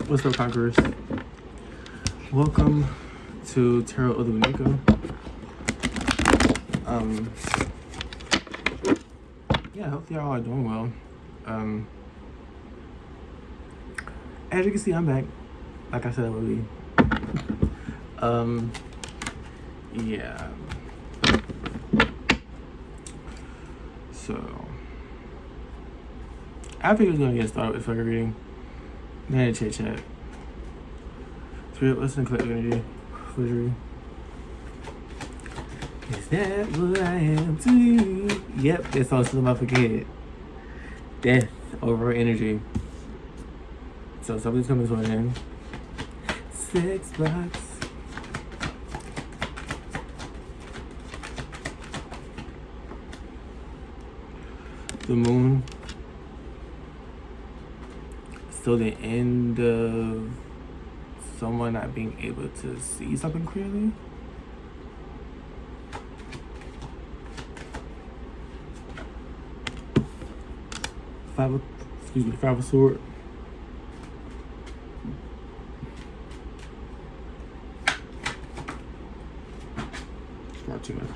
What's up, Conquerors? Welcome to Tarot of Thee Unico. Yeah, I hope y'all are doing well. As you can see, I'm back. Like I said I would be. Yeah. So, I think we're gonna get started with fucking reading. Then chit chat. Three of us and collective energy. Foolery. Is that what I am to you? Yep, that's also my forget. Death over energy. So somebody's coming to an end. Sex box. The moon. So the end of someone not being able to see something clearly. Five of Swords. Far too much.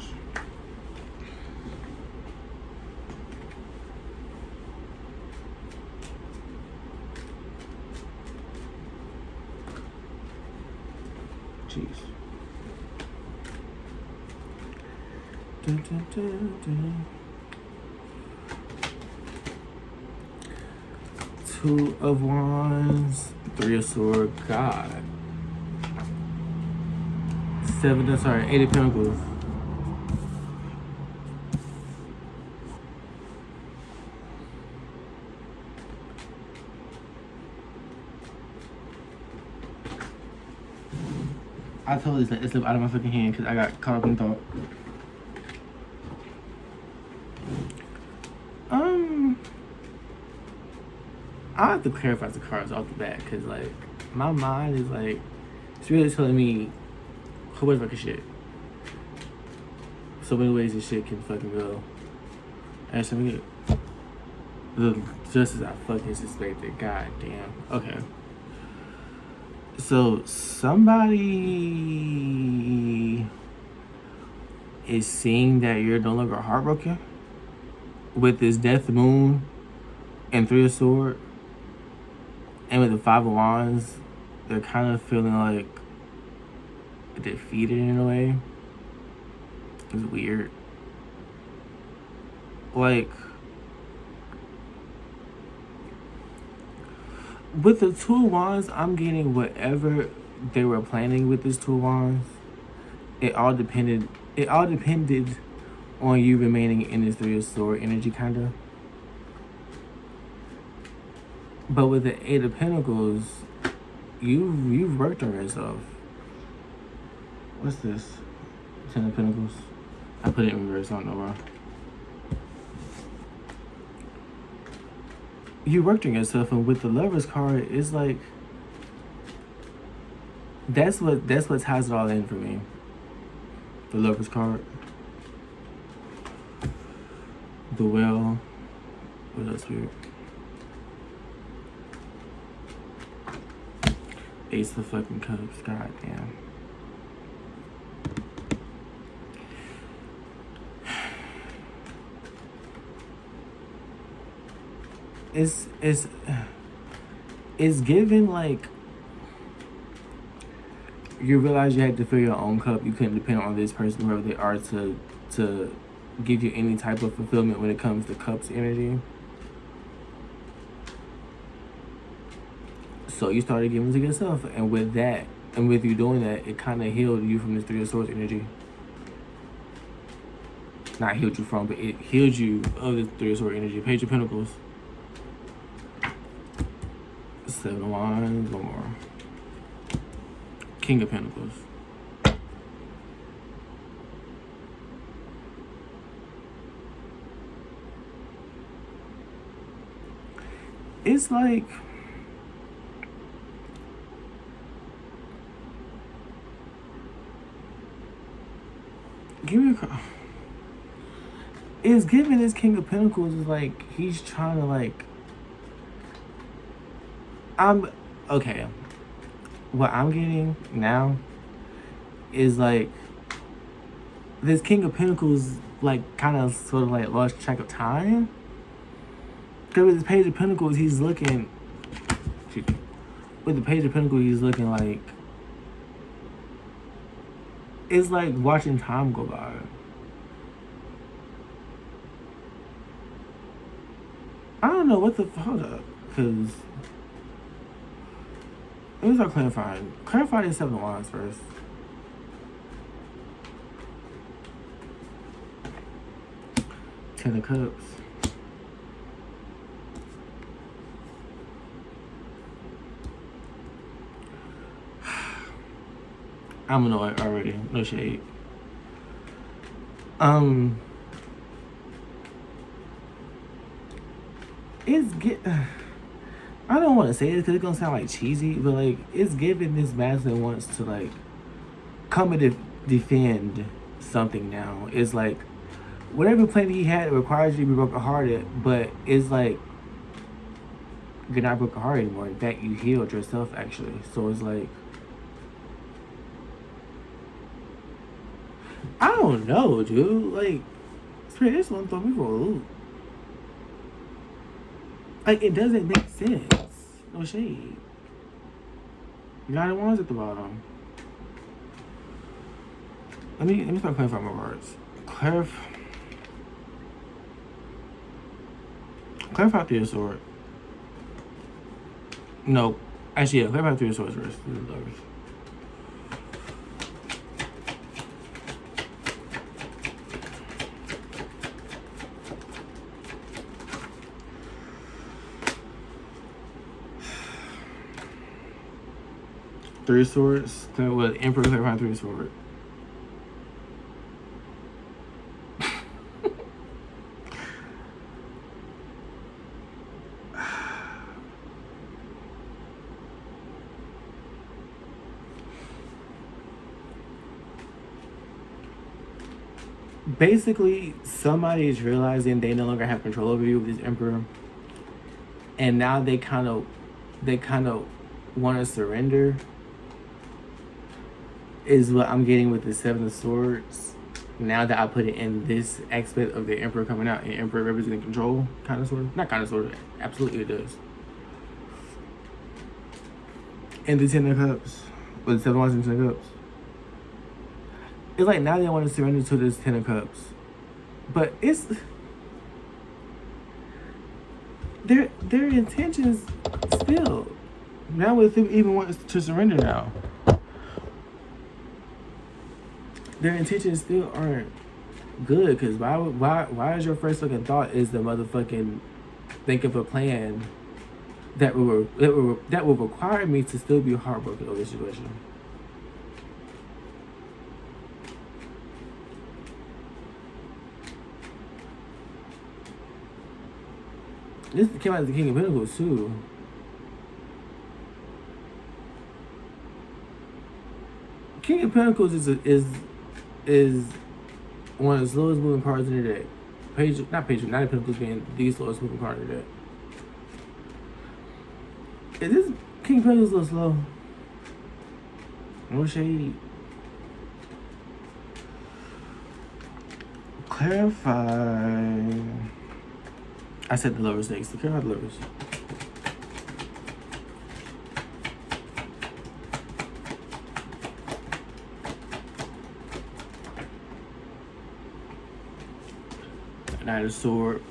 Jeez. Dun, dun, dun, dun. Two of Wands, Three of Swords, God. Eight of Pentacles. I totally let it slip out of my fucking hand because I got caught up in thought. I have to clarify the cards off the bat because, like, my mind is like, it's really telling me a whole bunch of fucking shit. So many ways this shit can fucking go. And so just as I fucking suspected. God damn. Okay. So somebody is seeing that you're no longer heartbroken with this Death Moon and Three of Swords. And with the Five of Wands, they're kind of feeling like defeated in a way. It's weird. Like, with the Two of Wands, I'm getting whatever they were planning with this Two of Wands. It all depended on you remaining in this Three of Swords energy, kinda. But with the Eight of Pentacles, you've worked on yourself. What's this? Ten of Pentacles. I put it in reverse, I don't know why. You worked on yourself, and with the Lovers card, it's like that's what ties it all in for me. The Lovers card. The Well. What else weird? Ace of fucking Cups, goddamn. It's given like you realize you had to fill your own cup. You couldn't depend on this person, whoever they are, to give you any type of fulfillment when it comes to cups energy. So you started giving to yourself, and with that, and with you doing that, it kind of healed you from this Three of Swords energy. Not healed you from, but it healed you of this Three of Swords energy. Page of Pentacles. Seven of Wands, one more. King of Pentacles. It's like give me a call. It's giving this King of Pentacles is like he's trying to like I'm okay. what I'm getting now is like this King of Pentacles, like kind of sort of like lost track of time. Because with the Page of Pentacles, he's looking. With the Page of Pentacles, he's looking like. It's like watching time go by. I don't know what the. Hold up. Because. Let me start clarifying. Clarify this 7 of Wands first. Ten of Cups. I'm annoyed already. No shade. It's get. I don't want to say it because it's gonna sound like cheesy, but like it's giving this masculine wants to like come and defend something now. It's like whatever plan he had requires you to be brokenhearted, but it's like you're not brokenhearted anymore. In fact, you healed yourself actually. So it's like I don't know, dude. Like, Spirit, this one throw me for a loop. Like, it doesn't make sense. No shade. 9 of Wands at the bottom. Let me start clarifying my words. Clarify through your sword. No. Actually, yeah, clarify through your swords first. Three swords. What? Emperor clarifying three sword. Basically, somebody is realizing they no longer have control over you with this Emperor, and now they kind of want to surrender. Is what I'm getting with the 7 of Swords. Now that I put it in this aspect of the Emperor coming out and Emperor representing control, kind of sort of, not kind of sort of, absolutely it does. And the 10 of Cups, with the 7 of Wands and 10 of Cups. It's like now they want to surrender to this 10 of Cups. But it's their intentions still. Now with them even want to surrender now. Their intentions still aren't good, because why is your first fucking thought is the motherfucking think of a plan that will require me to still be heartbroken over this situation. This came out of the King of Pentacles too. King of Pentacles is one of the slowest moving cards in the deck. Nine of Pentacles being the slowest moving card in the deck. Is this King of Pentacles a little slow? No shade. Clarify. I said the Lovers next. Clarify the Lovers. Knight of Sword.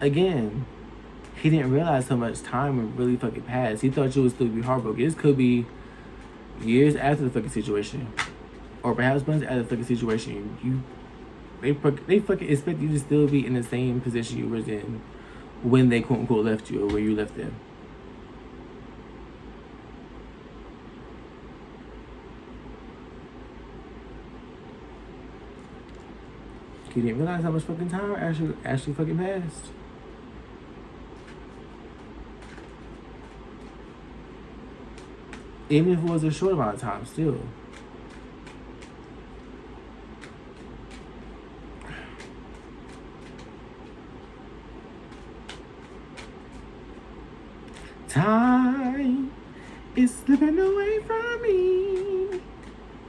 Again, he didn't realize how much time would really fucking pass. He thought you would still be heartbroken. This could be years after the fucking situation, or perhaps months after the fucking situation. They fucking expect you to still be in the same position you was in when they quote unquote left you, or where you left them. He didn't realize how much fucking time actually fucking passed. Even if it was a short amount of time, still. Time It's slipping away from me.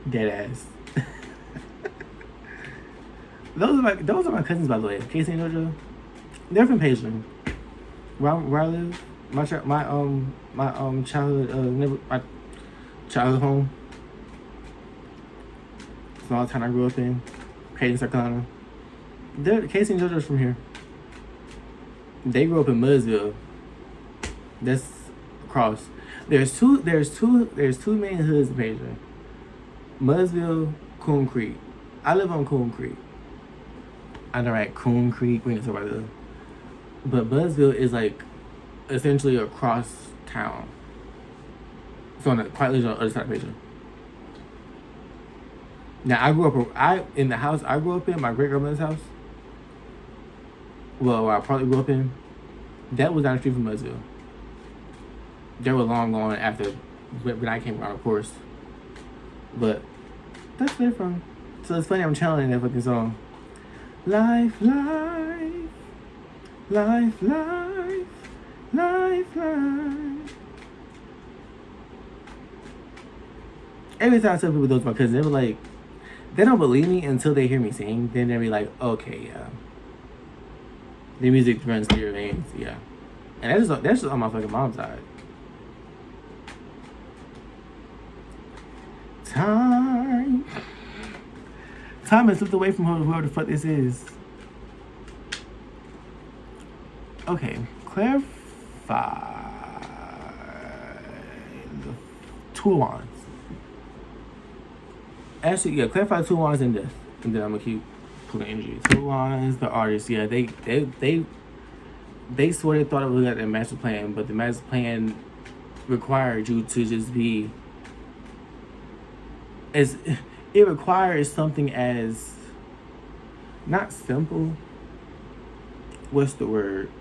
Dead ass. Those are my cousins, by the way. Casey and JoJo. They're from Payson. Where I live, my childhood home, small town I grew up in, Payson, South Carolina. Casey and JoJo's from here. They grew up in Muddsville. That's across. There's two main hoods in Payson. Muddsville, Coon Creek. I live on Coon Creek. I know, right? Coon Creek. We can talk about that. But Muddsville is like essentially across town. So on quite literally on the other side of Payson. Now in the house I grew up in, my great grandmother's house. Well, where I probably grew up in, that was down the street from Muddsville. They were long gone after when I came around, of course. But that's where they're from. So it's funny I'm channeling that fucking song. Life, life, life, life, life, life. Every time I tell people those my cousins, they were like, they don't believe me until they hear me sing. Then they'll be like, okay, yeah. The music runs through your veins, yeah. And that's just on my fucking mom's side. Time has slipped away from whoever the fuck this is. Okay, clarify the two wands. Actually, yeah, clarify two wands and death, and then I'm gonna keep pulling energy. Two wands, the artists, yeah, they sort of thought it was like their master plan, but the master plan required you to just be. It requires something as not simple. What's the word?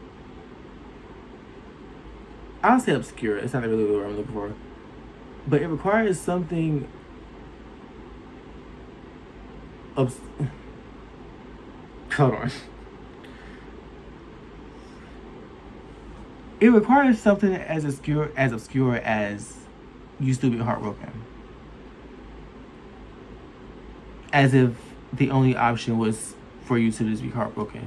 I'll say obscure. It's not really the word I'm looking for. But it requires something hold on. It requires something as obscure as you still be heartbroken. As if the only option was for you to just be heartbroken.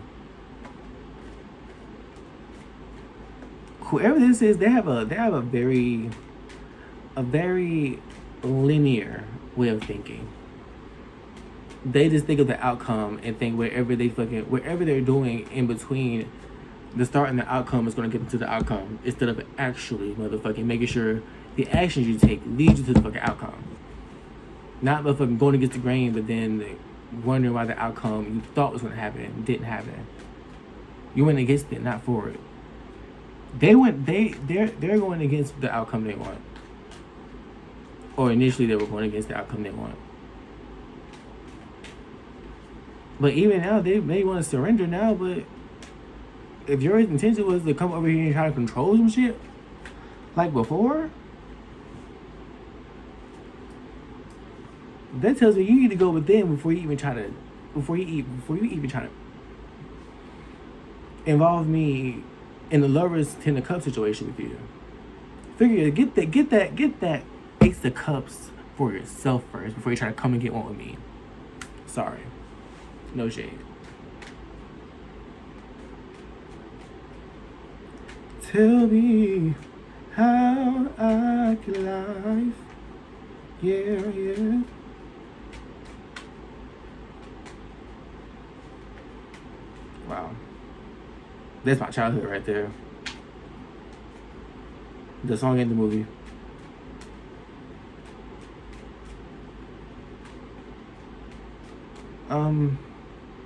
Whoever this is, they have a very linear way of thinking. They just think of the outcome and think wherever they're doing in between the start and the outcome is going to get them to the outcome, instead of actually motherfucking making sure the actions you take lead you to the fucking outcome. Not motherfucking going against the grain, but then wondering why the outcome you thought was going to happen didn't happen. You went against it, not for it. They're going against the outcome they want. Or initially they were going against the outcome they want. But even now, they may want to surrender now, but if your intention was to come over here and try to control some shit, like before, that tells me you need to go within before you even try to involve me in the lovers 10 of cups situation with you. Figure get that ace of cups for yourself first before you try to come and get one with me. Sorry. No shade. Tell me how I can life. Yeah, yeah. Wow. That's my childhood right there. The song in the movie.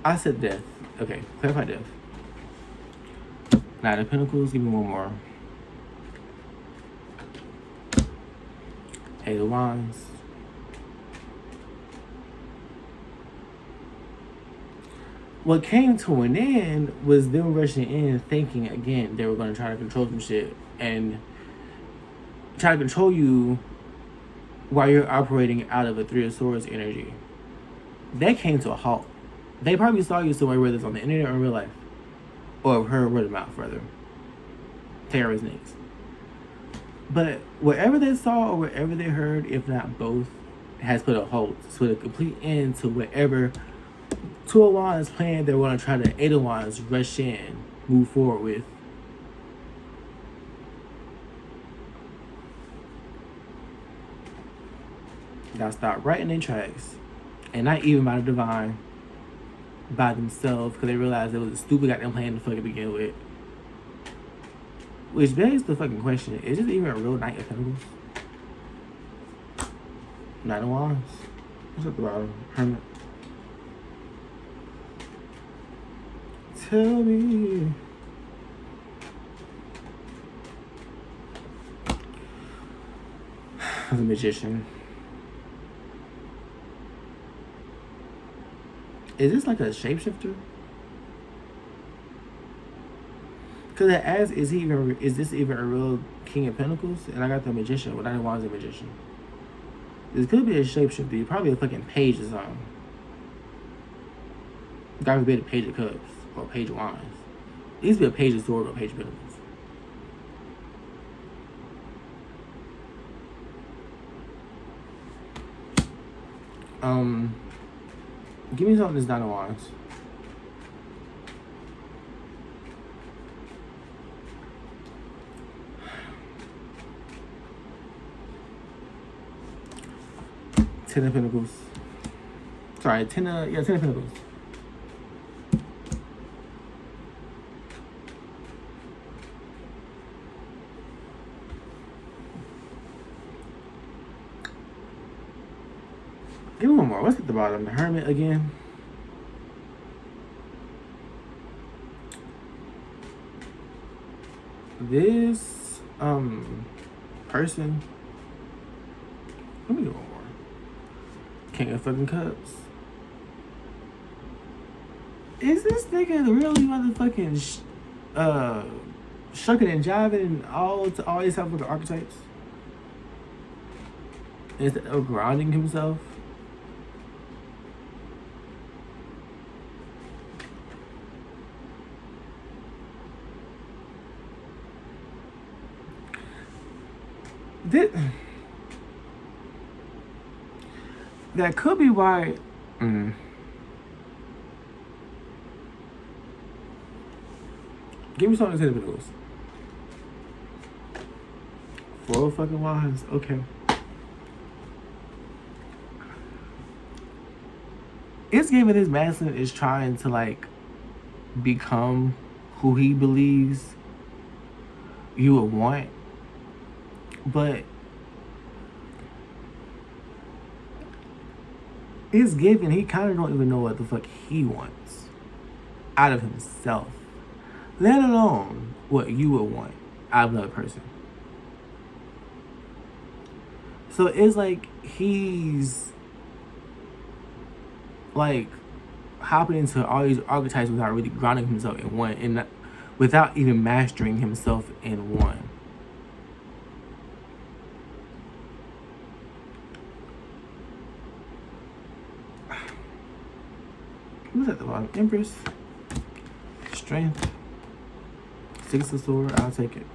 I said death. Okay, clarify death. Nine of Pentacles, give me one more. Eight of Wands. What came to an end was them rushing in thinking again they were going to try to control some shit and try to control you while you're operating out of a Three of Swords energy. That came to a halt. They probably saw you somewhere, whether it's on the internet or in real life. Or heard word of mouth, rather. Terrorist niggas. But whatever they saw or whatever they heard, if not both, has put a halt, put a complete end to whatever Two of Wands plan they're going to try to Eight of Wands rush in, move forward with. Gotta stop right in their tracks. And not even by the divine, by themselves, because they realized it was a stupid goddamn plan to fucking begin with. Which begs the fucking question, is this even a real Knight of Pentacles? Knight of Wands. What's at the bottom? Hermit. Tell me. The Magician. Is this like a shapeshifter? Because it asks, is this even a real King of Pentacles? And I got the Magician. Well, Knight of Wands and Magician. This could be a shapeshifter. You're probably a fucking page or something. God forbid a Page of Cups or a Page of Wands. It needs to be a Page of Swords or a Page of Pentacles. Give me something that's Knight of Wands. Ten of Pentacles. Sorry, Ten of Pentacles. Give me one more. What's at the bottom? The Hermit again. This person. Let me get one more. King of fucking Cups. Is this nigga really motherfucking shucking and jiving and all these type of archetypes? Instead of grounding himself? That could be why. Give me something to the Pentacles. Four of fucking Wands. Okay. It's giving his masculine is trying to like become who he believes you would want, but it's given he kind of don't even know what the fuck he wants out of himself, let alone what you would want out of another person. So it's like he's like hopping into all these archetypes without really grounding himself in one, and not, without even mastering himself in one. Who's at the bottom? Empress. Strength. Six of Swords. I'll take it.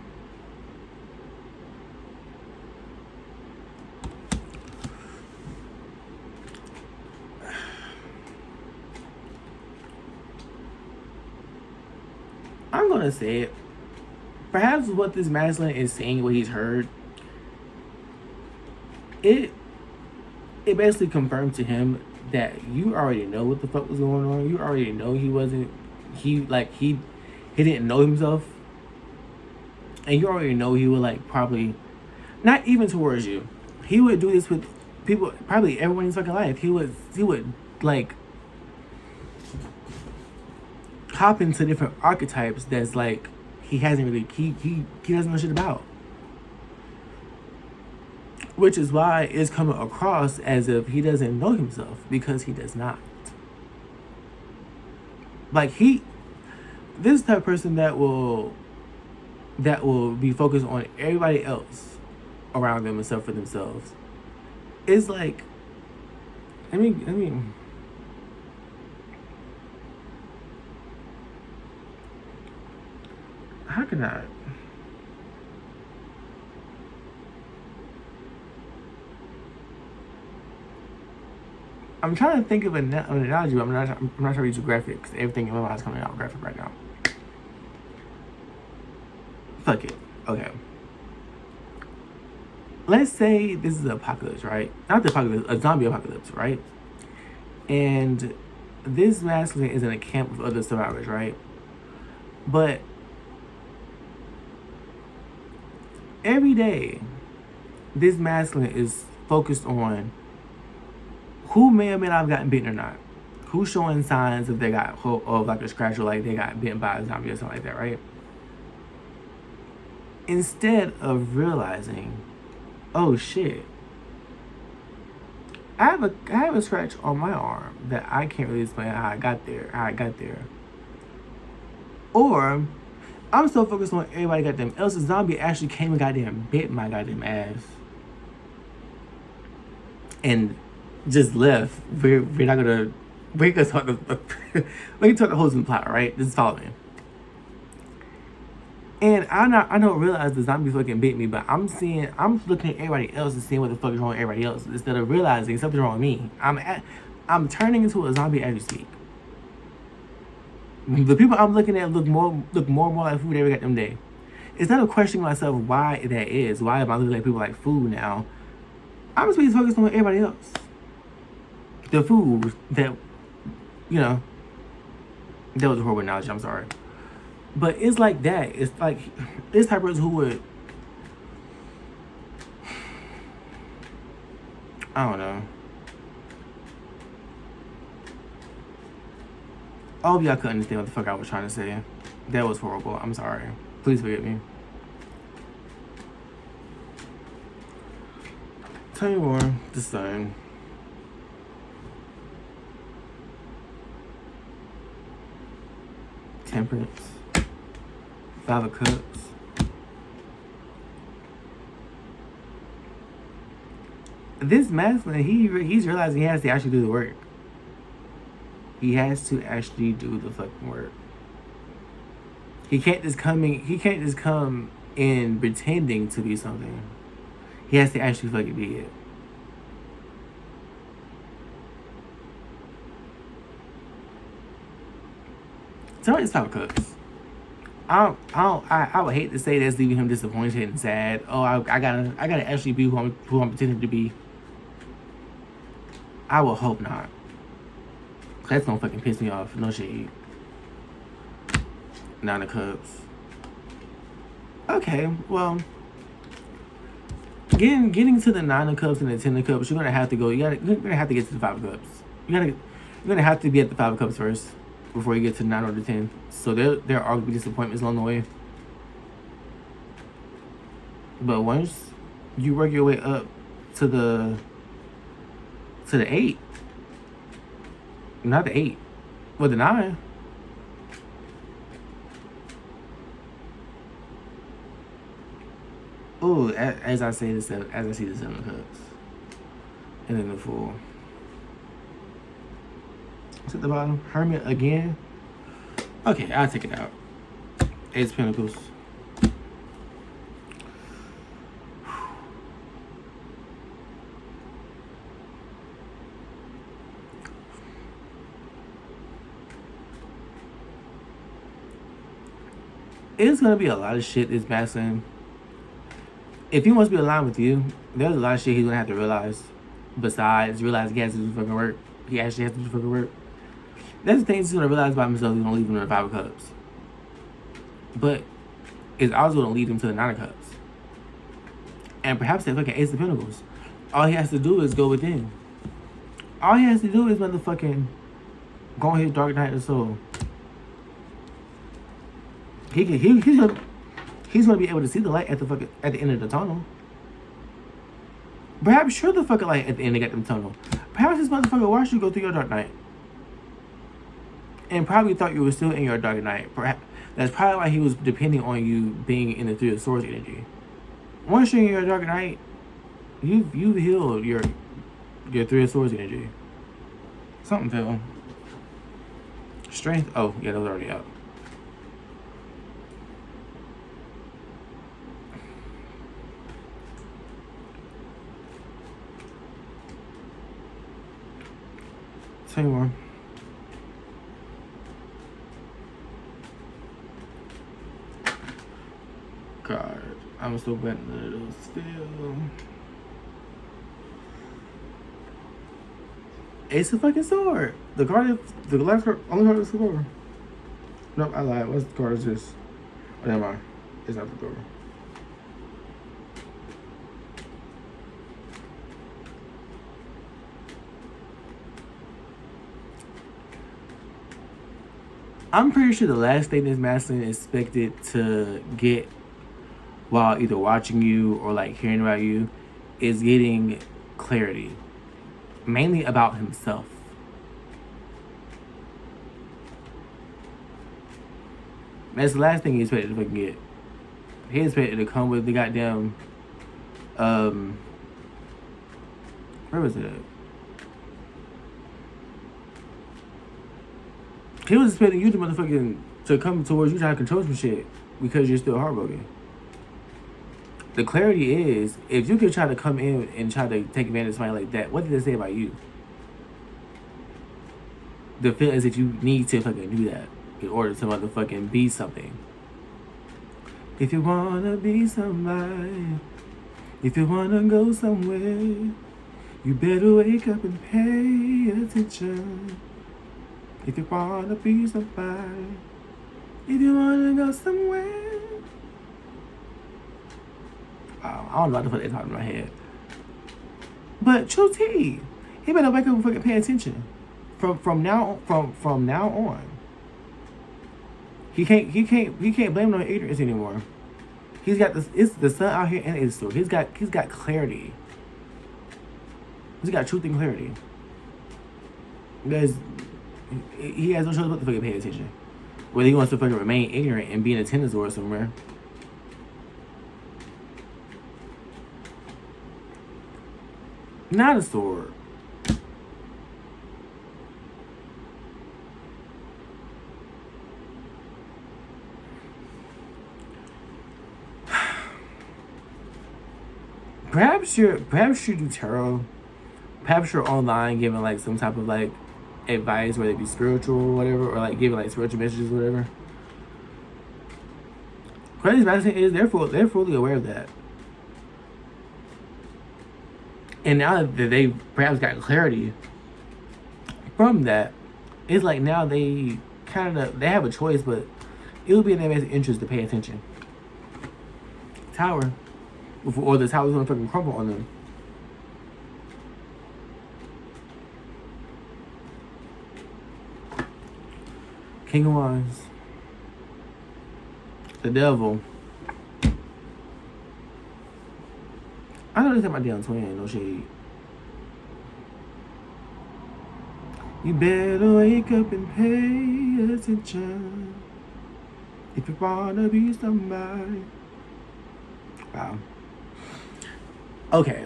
I'm gonna say it. Perhaps what this masculine is saying, what he's heard, it basically confirmed to him that you already know what the fuck was going on. You already know he didn't know himself. And you already know he would like probably not even towards you. He would do this with people, probably everyone in his fucking life. He would like hop into different archetypes that's like he hasn't really he doesn't know shit about. Which is why it's coming across as if he doesn't know himself, because he does not. Like this is the type of person that will be focused on everybody else around them except for themselves. It's like, I mean, how can I? I'm trying to think of an analogy, but I'm not sure to use graphics. Everything in my mind is coming out graphic right now. Fuck it. Okay. Let's say this is the apocalypse, right? Not the apocalypse, a zombie apocalypse, right? And this masculine is in a camp with other survivors, right? But every day, this masculine is focused on who may or may not have gotten bitten or not. Who's showing signs that they got of like a scratch or like they got bitten by a zombie or something like that, right? Instead of realizing, oh shit, I have a scratch on my arm that I can't really explain how I got there. Or I'm so focused on everybody goddamn else. A zombie actually came and goddamn bit my goddamn ass. And just left. We're not gonna we can talk the holes in the plot, right? Just follow me. And I don't realize the zombie fucking bit me, but I'm looking at everybody else and seeing what the fuck is wrong with everybody else instead of realizing something's wrong with me. I'm turning into a zombie as we speak. The people I'm looking at look more and more like food every goddamn day. Instead of questioning myself why that is, why am I looking at people like food now? I'm just focused on everybody else. The food that, you know, that was a horrible analogy, I'm sorry. But it's like that. It's like this type of person who would, I don't know. I hope y'all could understand what the fuck I was trying to say. That was horrible. I'm sorry. Please forgive me. Tell you more, the sun. Temperance. 5 of Cups. This masculine, he's realizing he has to actually do the work. He has to actually do the fucking work. He can't just come in pretending to be something. He has to actually fucking be it. Tell me it's 5 of Cups. I would hate to say that's leaving him disappointed and sad. Oh, I gotta actually be who I'm pretending to be. I will hope not. That's gonna fucking piss me off. No shade. 9 of Cups. Okay, well, getting to the 9 of Cups and the 10 of Cups, you're gonna have to go. You're gonna have to get to the 5 of Cups. You're gonna have to be at the 5 of Cups first before you get to 9 or the 10. So there are gonna be disappointments along the way. But once you work your way up to the 8, not the 8, but the 9. Oh, as I see the 7 of Cups, and then the Fool. What's at the bottom? Hermit again. Okay, I'll take it out. Ace of Pentacles. It's gonna be a lot of shit this masculine. If he wants to be aligned with you, there's a lot of shit he's gonna have to realize. Besides realize he has to do fucking work. He actually has to do fucking work. That's the thing he's gonna realize about himself. He's gonna leave him in the 5 of Cups. But it's also gonna lead him to the 9 of Cups. And perhaps that fucking Ace of Pentacles. All he has to do is go within. All he has to do is motherfucking go on his dark night of soul. He's gonna be able to see the light at the end of the tunnel. Perhaps you're the fucking light at the end of the tunnel. Perhaps this motherfucker watched you go through your dark night. And probably thought you were still in your dark night. Perhaps that's probably why he was depending on you being in the 3 of Swords energy. Once you're in your dark night, you've healed your 3 of Swords energy. Something fell. Strength. Oh yeah, that was already out. Say more. God, I'm so glad that it'll still. It's a fucking sword. The card, the last card, only card is the door. Nope, I lied. What's the card is this? Oh, never mind. It's not the door. I'm pretty sure the last thing this masculine is expected to get while either watching you or like hearing about you is getting clarity. Mainly about himself. That's the last thing he expected to fucking get. He expected to come with the goddamn where was it at? He was expecting you to motherfucking to come towards you trying to control some shit because you're still heartbroken. The clarity is, if you could try to come in and try to take advantage of somebody like that, what did they say about you? The feeling is that you need to fucking do that in order to motherfucking be something. If you wanna be somebody, if you wanna go somewhere, you better wake up and pay attention. If you wanna be somebody, if you wanna go somewhere. I don't know what the fuck they talking in my head. But True T, he better wake up and fucking pay attention. From now on. He can't blame no ignorance anymore. He's got this. It's the sun out here and it's still. He's got clarity. He's got truth and clarity. Because he has no choice but to fucking pay attention. Whether he wants to fucking remain ignorant and be in a tennis or somewhere. Not a sword. Perhaps you do tarot. Perhaps you're online giving like some type of like advice, whether it be spiritual or whatever, or like giving like spiritual messages or whatever. Crazy magazine is they're fully aware of that. And now that they perhaps got clarity from that, it's like now they have a choice, but it would be in their best interest to pay attention. Tower. Or the tower's gonna fucking crumble on them. King of Wands. The Devil. I know this is my damn twin, no shade. You better wake up and pay attention if you wanna be somebody. Wow. Okay,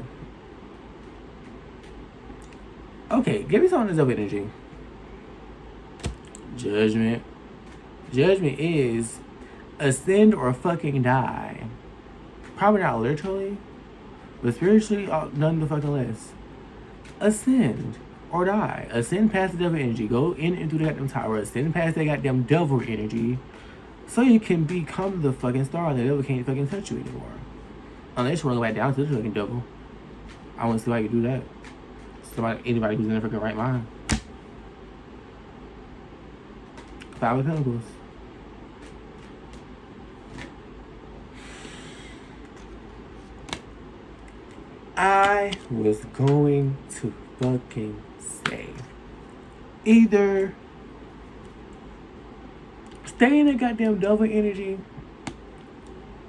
give me some of energy. Judgment. Judgment is ascend or fucking die. Probably not literally, but spiritually, none the fucking less. Ascend or die. Ascend past the devil energy. Go into the goddamn tower. Ascend past that goddamn devil energy, so you can become the fucking star. The devil can't fucking touch you anymore. Unless you want to go back down to the fucking devil. I want to see how you do that. Anybody who's in their fucking right mind. 5 of Pentacles. I was going to fucking say, either stay in the goddamn devil energy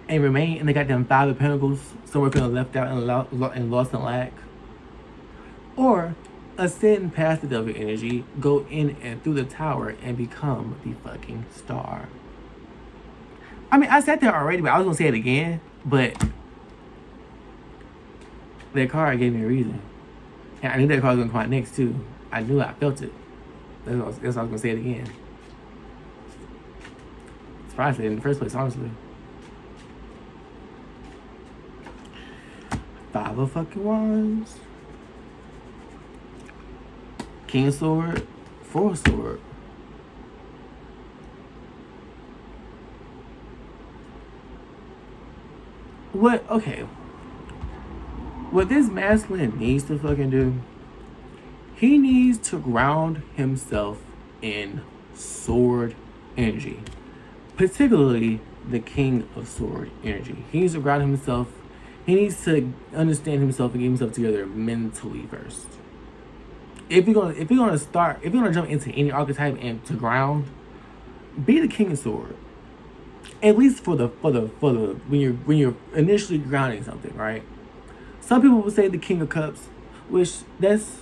and remain in the goddamn 5 of Pentacles, somewhere feeling left out and lost in lack, or ascend past the devil energy, go in and through the tower and become the fucking star. I mean, I said that already, but I was gonna say it again, but that card gave me a reason. And I knew that card was gonna come out next too. I knew it, I felt it. That's why I was gonna say it again. It's probably said it in the first place, honestly. 5 of fucking Wands. King of Sword, Four of Sword. Okay. What this masculine needs to fucking do, he needs to ground himself in sword energy. Particularly the King of Sword energy. He needs to ground himself. He needs to understand himself and get himself together mentally first. If you're gonna jump into any archetype and to ground, be the King of Sword. At least for the when you're initially grounding something, right? Some people would say the King of Cups, which that's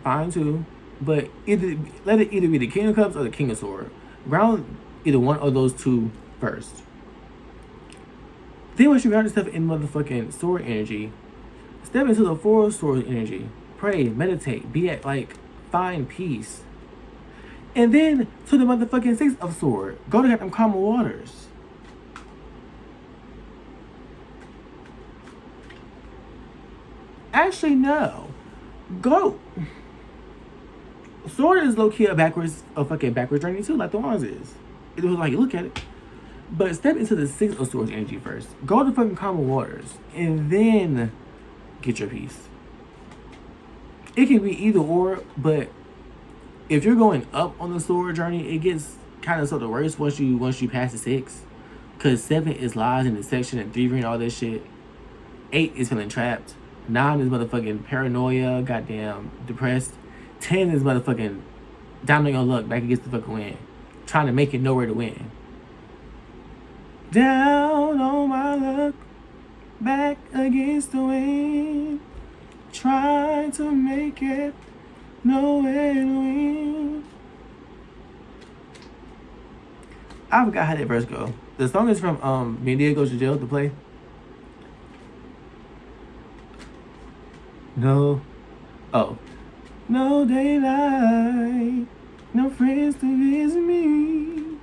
fine too. But let it either be the King of Cups or the King of Sword. Ground either one of those two first. Then once you ground yourself in motherfucking sword energy, step into the Four of Swords energy. Pray, meditate, be at find peace. And then to the motherfucking Six of Sword. Go to them calm waters. Actually, no. Go. Sword is low-key a fucking backwards journey too, like the Wands is. It was like, look at it. But step into the Six of Swords energy first. Go to fucking calm waters. And then get your peace. It can be either or, but if you're going up on the sword journey, it gets kind of sort of worse once you pass the 6. Cause 7 is lies and deception and thievery and all this shit. 8 is feeling trapped. 9 is motherfucking paranoia, goddamn depressed. 10 is motherfucking down on your luck, back against the fucking wind. Trying to make it nowhere to win. Down on my luck, back against the wind. Trying to make it nowhere to win. I forgot how that verse go. The song is from Media Goes to Jail to play. No. Oh. No daylight. No friends to visit me.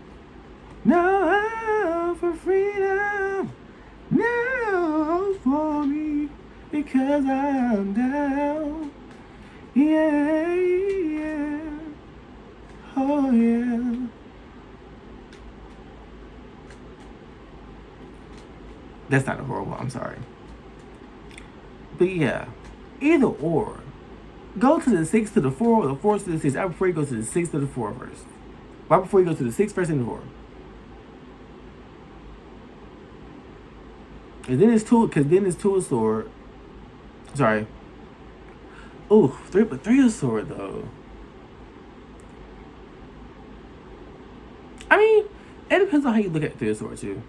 No hope for freedom. No hope for me. Because I'm down. Yeah, yeah. Oh, yeah. That's not horrible. I'm sorry. But yeah. Either or. Go to the 6 to the 4 or the 4 to the 6. I prefer you go to the 6 to the 4 first. Right before you go to the 6 first and the 4. And then it's two of sword. Sorry. Ooh, 3 of sword though. I mean, it depends on how you look at 3 of sword too.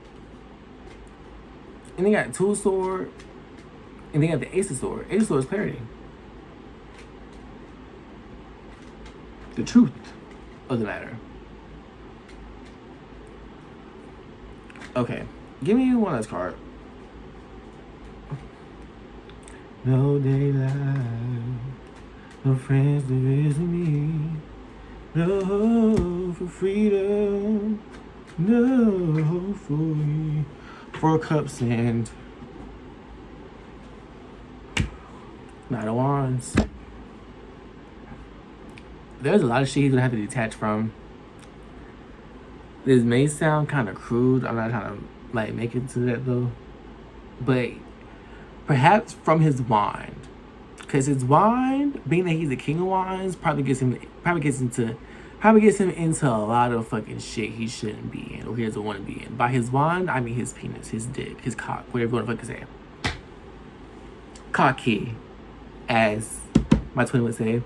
And then you got 2 of sword. And then you got the Ace of sword. Ace of sword is clarity. The truth of the matter. Okay. Give me one last card. No daylight. No friends to visit me. No hope for freedom. No hope for me. 4 cups and Knight of Wands. There's a lot of shit he's gonna have to detach from. This may sound kind of crude. I'm not trying to make it to that though. But perhaps from his wand. Because his wand, being that he's the king of wands, probably gets him into a lot of fucking shit he shouldn't be in or he doesn't want to be in. By his wand, I mean his penis, his dick, his cock, whatever you want to fucking say. Cocky, as my twin would say.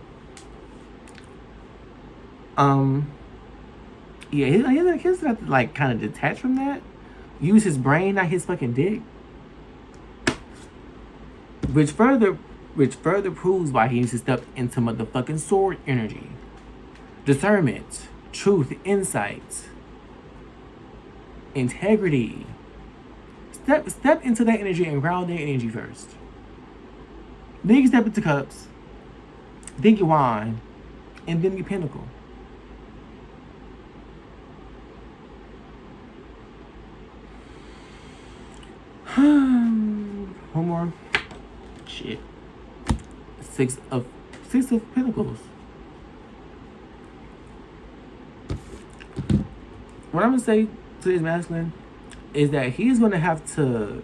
Yeah, he has to kind of detach from that. Use his brain, not his fucking dick. Which further proves why he needs to step into motherfucking sword energy. Discernment, truth, insight, integrity. Step into that energy and ground that energy first. Then you can step into cups, then your wine, and then your pinnacle. One more. Shit. Six of Pentacles. what I'm gonna say to his masculine is that he's gonna have to,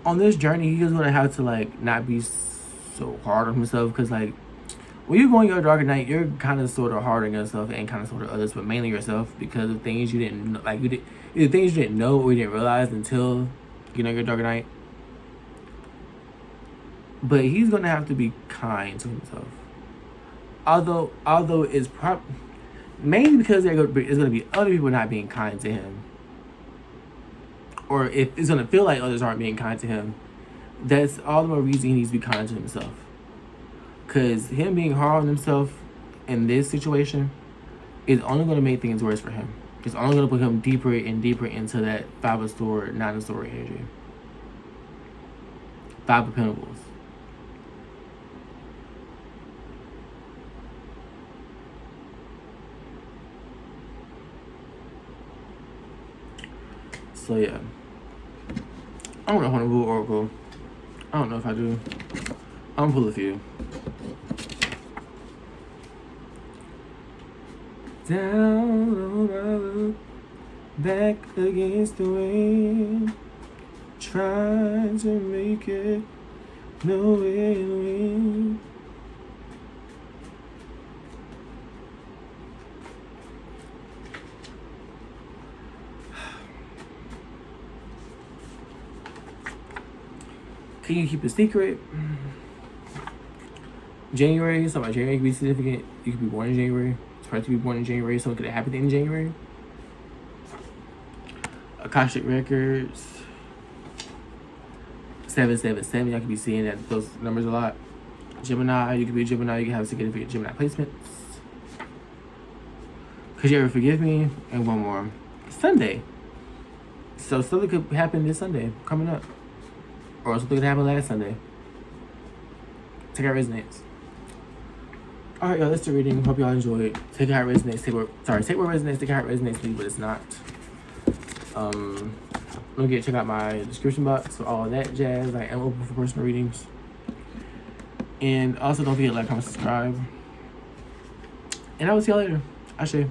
on this journey, he's gonna have to like not be so hard on himself, because like when you're going your darker night, you're kind of sort of hard on yourself and kind of sort of others, but mainly yourself, because of things you didn't know, like either things you didn't know or you didn't realize until you know your darker night. But he's gonna have to be kind to himself. Although it's mainly because it's gonna be other people not being kind to him, or if it's gonna feel like others aren't being kind to him. That's all the more reason he needs to be kind to himself. Cause him being hard on himself in this situation is only gonna make things worse for him. It's only gonna put him deeper and deeper into that 5 of Swords, 9 of Swords energy. 5 of Pentacles. So yeah, I don't know if I want to pull Oracle. I don't know if I do. I'm gonna pull a few. Down on my luck, back against the wind, trying to make it, no way to win. Can you keep a secret? January, something about January could be significant. You could be born in January. It's probably to be born in January. Something could have happened in January. Akashic Records. 777. Y'all could be seeing that those numbers a lot. Gemini, you could be a Gemini. You can have significant Gemini placements. Could you ever forgive me? And one more. Sunday. So something could happen this Sunday coming up. Or something that happened last Sunday. Take out resonates. Alright, y'all, that's the reading. Hope y'all enjoyed. Take out resonates. Take what resonates, take out resonates, leave what it's not. Check out my description box for all of that jazz. I am open for personal readings. And also don't forget to like, comment, subscribe. And I will see y'all later. Ashe.